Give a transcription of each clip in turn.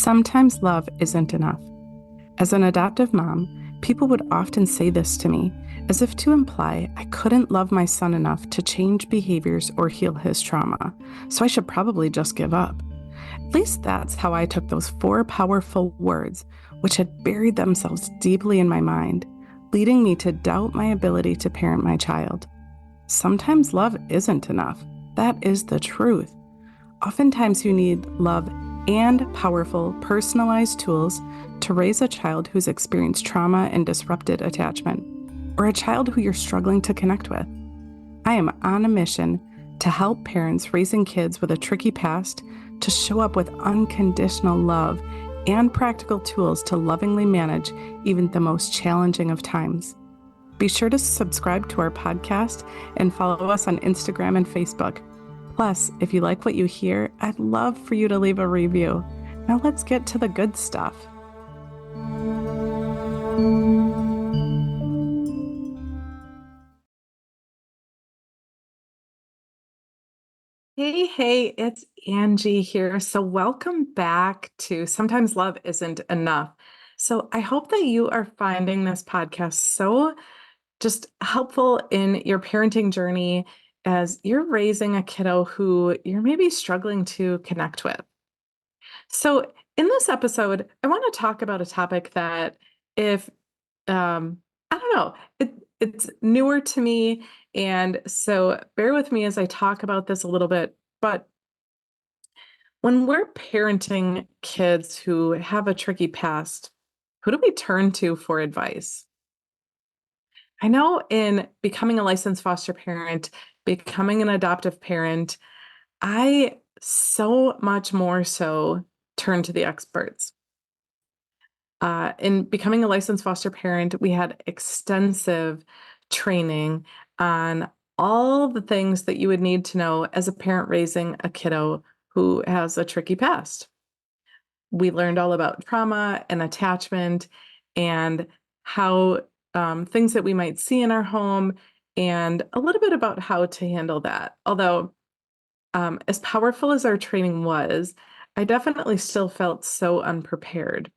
Sometimes love isn't enough. As an adoptive mom, people would often say this to me, as if to imply I couldn't love my son enough to change behaviors or heal his trauma, so I should probably just give up. At least that's how I took those four powerful words, which had buried themselves deeply in my mind, leading me to doubt my ability to parent my child. Sometimes love isn't enough. That is the truth. Oftentimes, you need love and powerful, personalized tools to raise a child who's experienced trauma and disrupted attachment, or a child who you're struggling to connect with. I am on a mission to help parents raising kids with a tricky past to show up with unconditional love and practical tools to lovingly manage even the most challenging of times. Be sure to subscribe to our podcast and follow us on Instagram and Facebook. Plus, if you like what you hear, I'd love for you to leave a review. Now let's get to the good stuff. Hey, it's Angie here. So welcome back to Sometimes Love Isn't Enough. So I hope that you are finding this podcast so just helpful in your parenting journey as you're raising a kiddo who you're maybe struggling to connect with. So in this episode, I want to talk about a topic that if I don't know, it's newer to me. And so bear with me as I talk about this a little bit. But when we're parenting kids who have a tricky past, who do we turn to for advice? I know in becoming a licensed foster parent, becoming an adoptive parent, I so much more so turn to the experts. In becoming a licensed foster parent, we had extensive training on all the things that you would need to know as a parent raising a kiddo who has a tricky past. We learned all about trauma and attachment and how things that we might see in our home and a little bit about how to handle that. Although, as powerful as our training was, I definitely still felt so unprepared.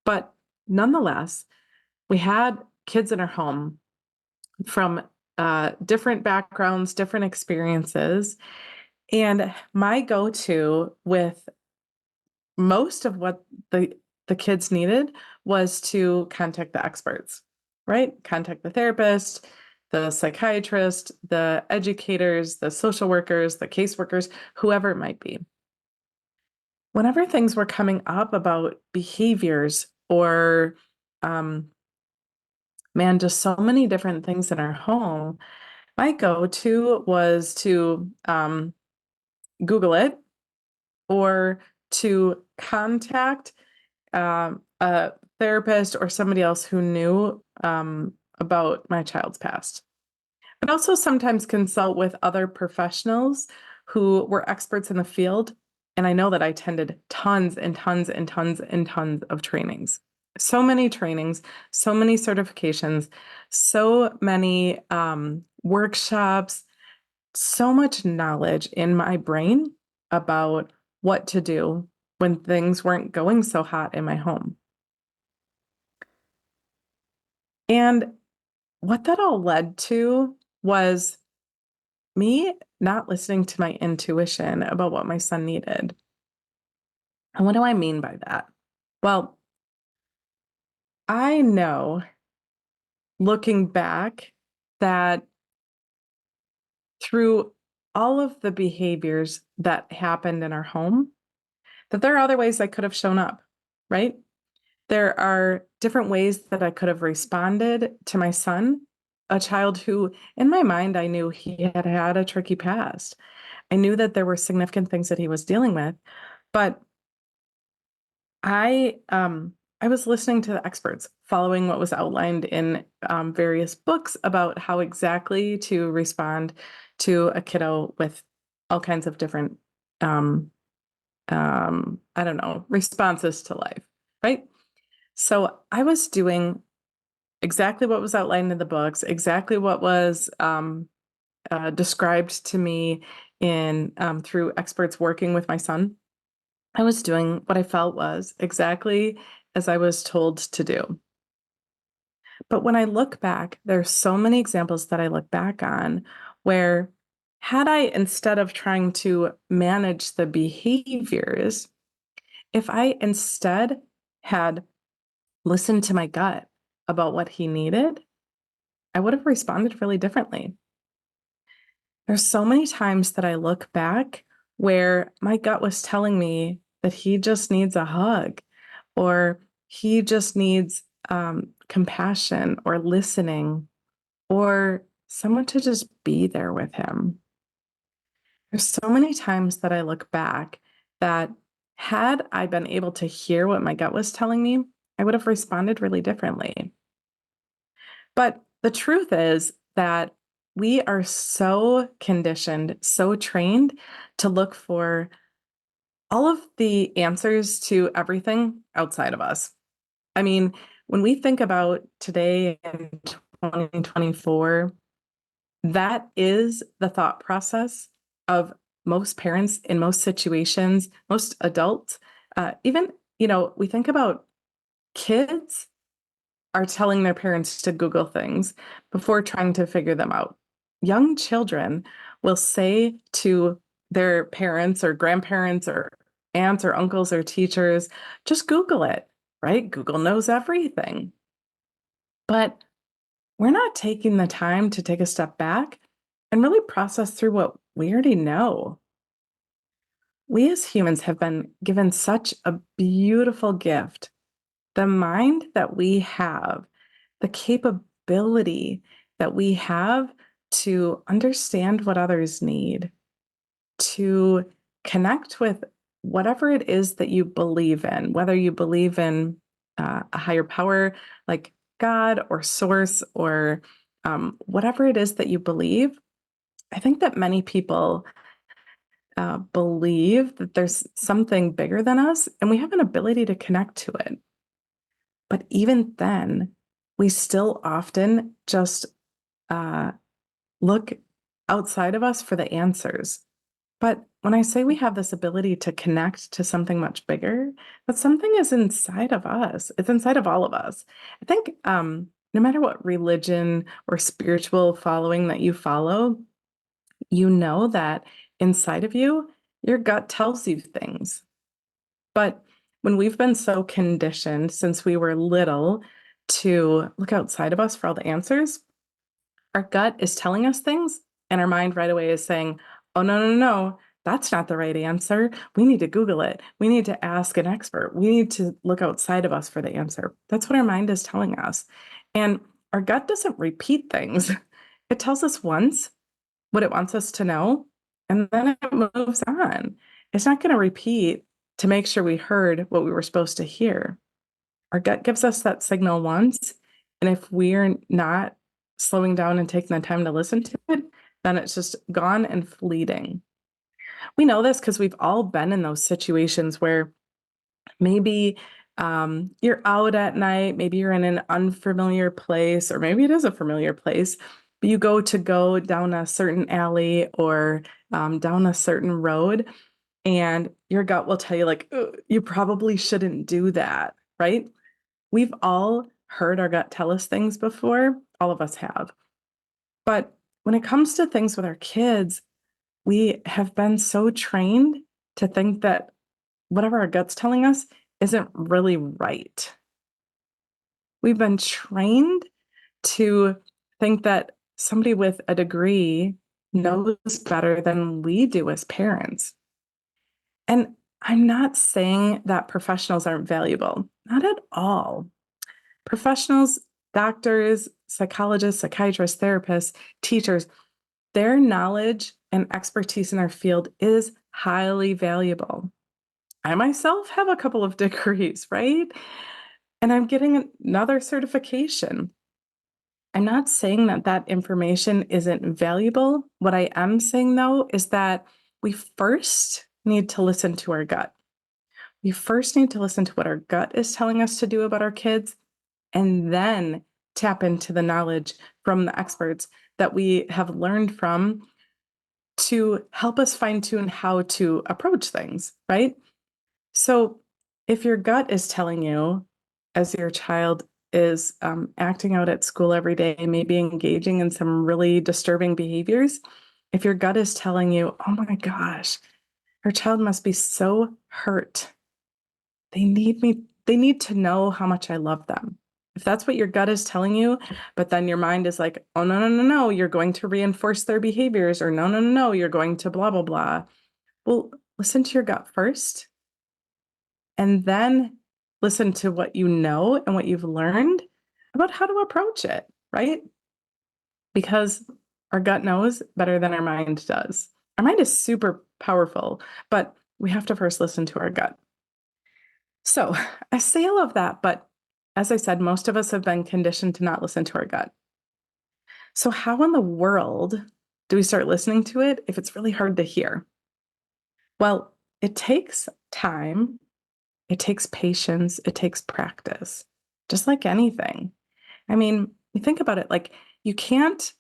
But nonetheless, we had kids in our home from different backgrounds, different experiences. And my go-to with most of what the kids needed was to contact the experts, right? Contact the therapist, the psychiatrist, the educators, the social workers, the caseworkers, whoever it might be. Whenever things were coming up about behaviors or just so many different things in our home, my go-to was to Google it or to contact a therapist or somebody else who knew about my child's past. But also sometimes consult with other professionals who were experts in the field. And I know that I attended tons and tons and tons and tons of trainings. So many trainings, so many certifications, so many workshops, so much knowledge in my brain about what to do when things weren't going so hot in my home. And what that all led to was me not listening to my intuition about what my son needed. And what do I mean by that? Well, I know looking back that through all of the behaviors that happened in our home, that there are other ways I could have shown up, right? There are different ways that I could have responded to my son, a child who, in my mind, I knew he had had a tricky past. I knew that there were significant things that he was dealing with, but I was listening to the experts, following what was outlined in various books about how exactly to respond to a kiddo with all kinds of different, I don't know, responses to life, right? So I was doing exactly what was outlined in the books, exactly what was described to me in through experts working with my son. I was doing what I felt was exactly as I was told to do. But when I look back, there's so many examples that I look back on where had I, instead of trying to manage the behaviors, if I instead had listened to my gut about what he needed, I would have responded really differently. There's so many times that I look back where my gut was telling me that he just needs a hug or he just needs compassion or listening or someone to just be there with him. There's so many times that I look back that had I been able to hear what my gut was telling me, I would have responded really differently. But the truth is that we are so conditioned, so trained to look for all of the answers to everything outside of us. I mean, when we think about today in 2024, that is the thought process of most parents in most situations, most adults. Even, we think about kids are telling their parents to Google things before trying to figure them out. Young children will say to their parents or grandparents or aunts or uncles or teachers, just Google it, right? Google knows everything. But we're not taking the time to take a step back and really process through what we already know. We as humans have been given such a beautiful gift. The mind that we have, the capability that we have to understand what others need, to connect with whatever it is that you believe in, whether you believe in a higher power like God or source or whatever it is that you believe. I think that many people believe that there's something bigger than us and we have an ability to connect to it. But even then, we still often just uh, look outside of us for the answers. But when I say we have this ability to connect to something much bigger, that something is inside of us. It's inside of all of us. I think no matter what religion or spiritual following that you follow, you know that inside of you, your gut tells you things. But when we've been so conditioned since we were little to look outside of us for all the answers, our gut is telling us things, and our mind right away is saying, oh, no, no, no, that's not the right answer. We need to Google it. We need to ask an expert. We need to look outside of us for the answer. That's what our mind is telling us. And our gut doesn't repeat things, it tells us once what it wants us to know, and then it moves on. It's not going to repeat to make sure we heard what we were supposed to hear. Our gut gives us that signal once, and if we're not slowing down and taking the time to listen to it, then it's just gone and fleeting. We know this because we've all been in those situations where maybe you're out at night, maybe you're in an unfamiliar place, or maybe it is a familiar place, but you go down a certain alley or down a certain road, and your gut will tell you, like, "Ugh, you probably shouldn't do that, right? We've all heard our gut tell us things before, all of us have. But when it comes to things with our kids, we have been so trained to think that whatever our gut's telling us isn't really right. We've been trained to think that somebody with a degree knows better than we do as parents. And I'm not saying that professionals aren't valuable, not at all. Professionals, doctors, psychologists, psychiatrists, therapists, teachers, their knowledge and expertise in their field is highly valuable. I myself have a couple of degrees, right? And I'm getting another certification. I'm not saying that that information isn't valuable. What I am saying, though, is that we first need to listen to our gut. We first need to listen to what our gut is telling us to do about our kids, and then tap into the knowledge from the experts that we have learned from to help us fine tune how to approach things, right? So, if your gut is telling you, as your child is acting out at school every day, maybe engaging in some really disturbing behaviors, if your gut is telling you, oh my gosh, her child must be so hurt. They need me, they need to know how much I love them. If that's what your gut is telling you, but then your mind is like, oh, no, no, no, no, you're going to reinforce their behaviors, or no, no, no, no, you're going to blah, blah, blah. Well, listen to your gut first, and then listen to what you know and what you've learned about how to approach it, right? Because our gut knows better than our mind does. Our mind is super powerful, but we have to first listen to our gut. So I say all of that, but as I said, most of us have been conditioned to not listen to our gut. So, how in the world do we start listening to it if it's really hard to hear? Well, it takes time, it takes patience, it takes practice, just like anything. I mean, you think about it, like you can't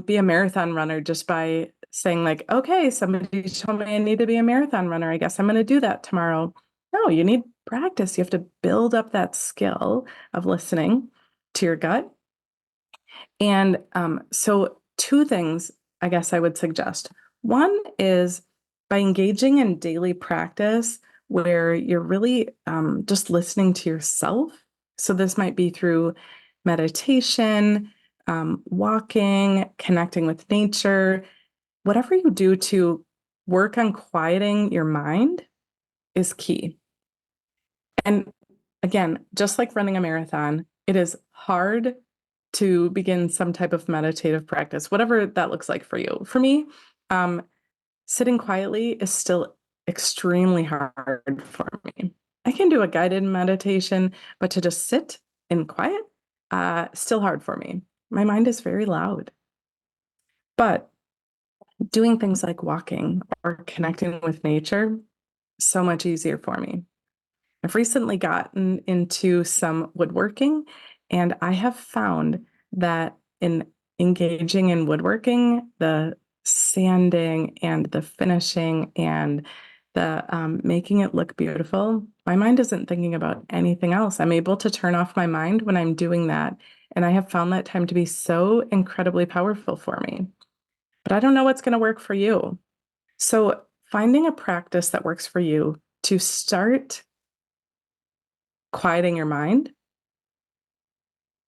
be a marathon runner just by saying, like, okay, somebody told me I need to be a marathon runner. I guess I'm going to do that tomorrow. No, you need practice. You have to build up that skill of listening to your gut. And so, two things I guess I would suggest. One is by engaging in daily practice where you're really just listening to yourself. So, this might be through meditation, walking, connecting with nature, whatever you do to work on quieting your mind is key. And again, just like running a marathon, it is hard to begin some type of meditative practice, whatever that looks like for you. For me, um, sitting quietly is still extremely hard for me. I can do a guided meditation, but to just sit in quiet, still hard for me. My mind is very loud. But doing things like walking or connecting with nature, so much easier for me. I've recently gotten into some woodworking, and I have found that in engaging in woodworking, the sanding and the finishing and the making it look beautiful, my mind isn't thinking about anything else. I'm able to turn off my mind when I'm doing that. And I have found that time to be so incredibly powerful for me. But I don't know what's going to work for you. So, finding a practice that works for you to start quieting your mind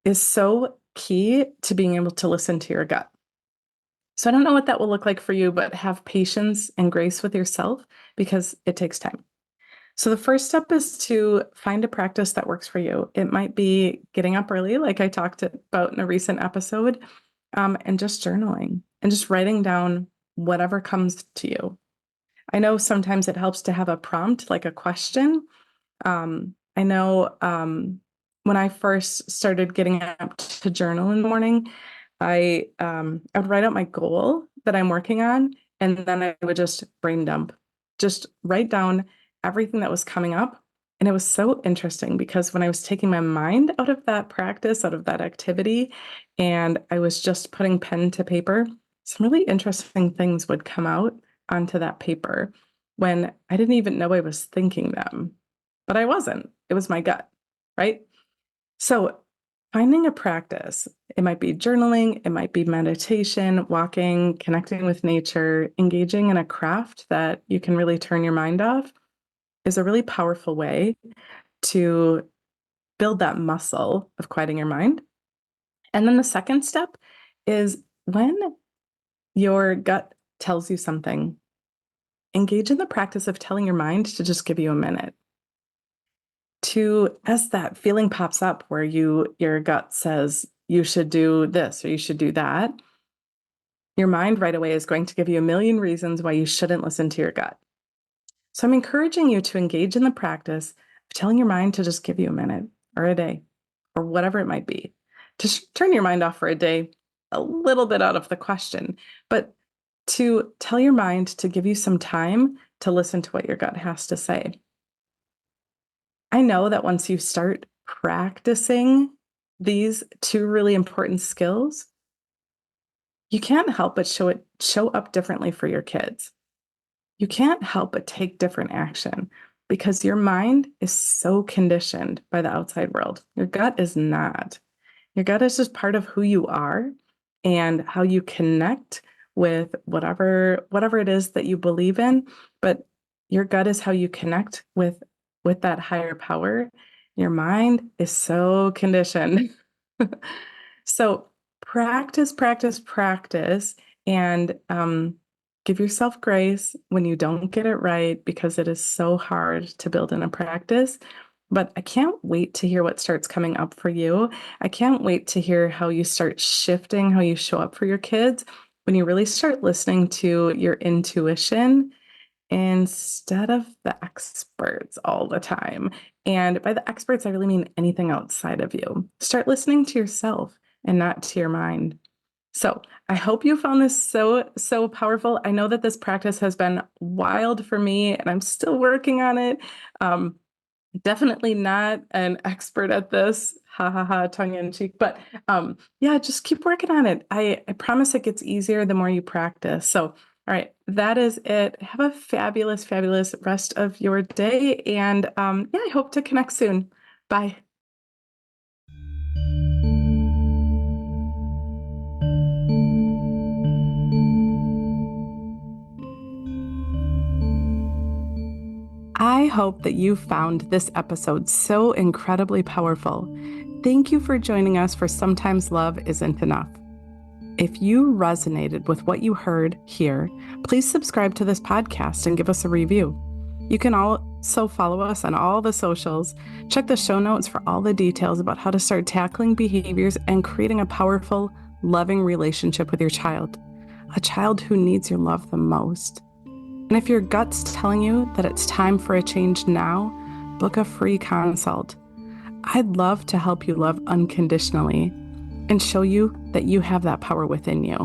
is so key to being able to listen to your gut. So I don't know what that will look like for you, but have patience and grace with yourself because it takes time. So the first step is to find a practice that works for you. It might be getting up early, like I talked about in a recent episode, and just journaling and just writing down whatever comes to you. I know sometimes it helps to have a prompt, like a question. I know when I first started getting up to journal in the morning, I would write out my goal that I'm working on, and then I would just brain dump, just write down everything that was coming up. And it was so interesting because when I was taking my mind out of that practice, out of that activity, and I was just putting pen to paper, some really interesting things would come out onto that paper when I didn't even know I was thinking them. But I wasn't. It was my gut, right? So finding a practice, it might be journaling, it might be meditation, walking, connecting with nature, engaging in a craft that you can really turn your mind off is a really powerful way to build that muscle of quieting your mind. And then the second step is when your gut tells you something, engage in the practice of telling your mind to just give you a minute. To as that feeling pops up where your gut says you should do this or you should do that, your mind right away is going to give you a million reasons why you shouldn't listen to your gut. So I'm encouraging you to engage in the practice of telling your mind to just give you a minute or a day or whatever it might be. To turn your mind off for a day, a little bit out of the question, but to tell your mind to give you some time to listen to what your gut has to say. I know that once you start practicing these two really important skills, you can't help but show up differently for your kids. You can't help but take different action. because your mind is so conditioned by the outside world. Your gut is not. Your gut is just part of who you are and how you connect with whatever it is that you believe in, but your gut is how you connect with that higher power. Your mind is so conditioned. So practice, practice, practice, and give yourself grace when you don't get it right because it is so hard to build in a practice. But I can't wait to hear what starts coming up for you. I can't wait to hear how you start shifting, how you show up for your kids when you really start listening to your intuition instead of the experts all the time. And by the experts, I really mean anything outside of you. Start listening to yourself and not to your mind. So I hope you found this so powerful. I know that this practice has been wild for me and I'm still working on it. Definitely not an expert at this, ha ha ha, tongue in cheek, but yeah, just keep working on it. I promise it gets easier the more you practice. So, all right, that is it. Have a fabulous, fabulous rest of your day. And yeah, I hope to connect soon. Bye. I hope that you found this episode so incredibly powerful. Thank you for joining us for Sometimes Love Isn't Enough. If you resonated with what you heard here, please subscribe to this podcast and give us a review. You can also follow us on all the socials. Check the show notes for all the details about how to start tackling behaviors and creating a powerful, loving relationship with your child, a child who needs your love the most. And if your gut's telling you that it's time for a change now, book a free consult. I'd love to help you love unconditionally and show you that you have that power within you.